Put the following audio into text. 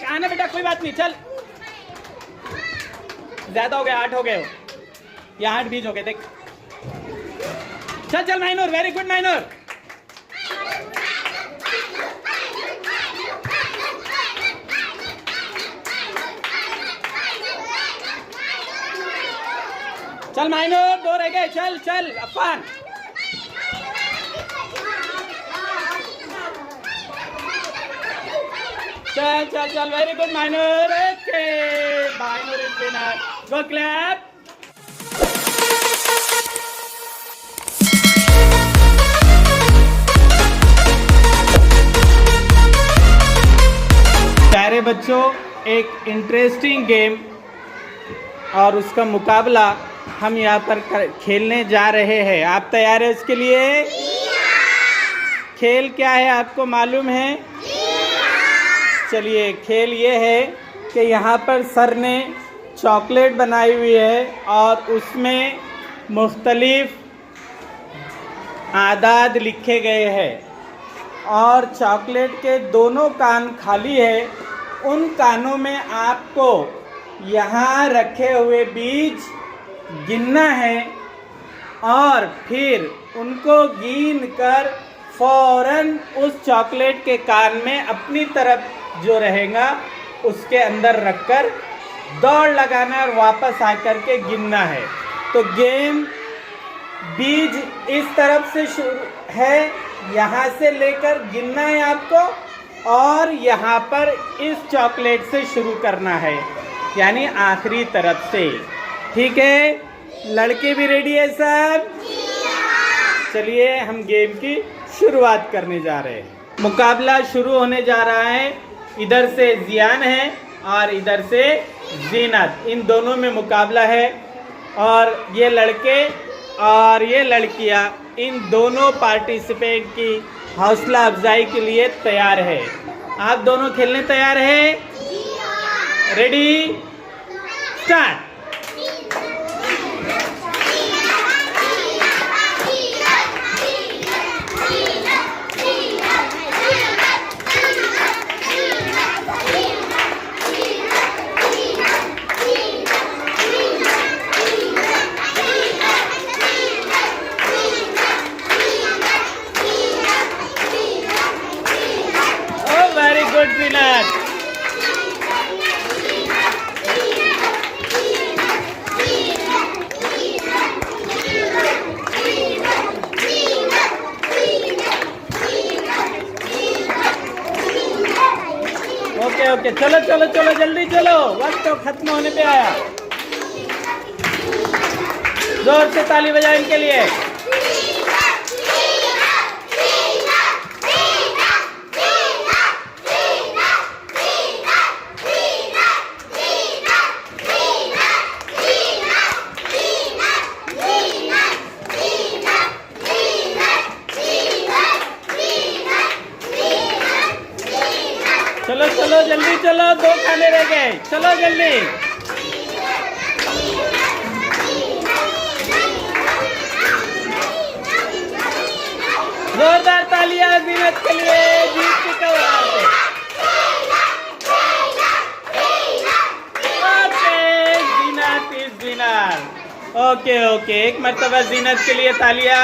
आना बेटा, कोई बात नहीं, चल ज्यादा हो गया, 8 हो गए हो, या 8 बीज हो गए, देख चल चल माइनूर, वेरी गुड माइनूर। चल माइनूर, 2 रह गए, चल चल अफान। चल चल चल, very good Mainur, okay Mainur is winner, go clap. प्यारे बच्चों, एक इंटरेस्टिंग गेम और उसका मुकाबला हम यहाँ पर खेलने जा रहे हैं। आप तैयार हैं उसके लिए? खेल क्या है आपको मालूम है? चलिए, खेल ये है कि यहाँ पर सर ने चॉकलेट बनाई हुई है और उसमें मुख्तलिफ आदाद लिखे गए हैं और चॉकलेट के दोनों कान खाली है। उन कानों में आपको यहाँ रखे हुए बीज गिनना है और फिर उनको गिन कर फौरन उस चॉकलेट के कान में अपनी तरफ जो रहेगा उसके अंदर रखकर दौड़ लगाना और वापस आकर के गिनना है। तो गेम बीज इस तरफ से शुरू है, यहाँ से लेकर गिनना है आपको और यहाँ पर इस चॉकलेट से शुरू करना है, यानी आखिरी तरफ से। ठीक है, लड़के भी रेडी है सब? चलिए हम गेम की शुरुआत करने जा रहे हैं। मुकाबला शुरू होने जा रहा है। इधर से जियान है और इधर से जीनत, इन दोनों में मुकाबला है और ये लड़के और ये लड़कियां इन दोनों पार्टिसिपेंट की हौसला अफजाई के लिए तैयार है। आप दोनों खेलने तैयार है? Ready, start. Good winner. Okay okay, चलो चलो चलो, जल्दी चलो, वक्त तो खत्म होने पे आया। जोर से ताली बजाएं इनके लिए। चलो चलो जल्दी चलो, 2 खाने रह गए, चलो जल्दी। जोरदार तालियां जीनत के लिए, जीत की कवाल पे। Okay, Zeenat is winner. Okay okay, एक मर्तबा जीनत के लिए तालियां।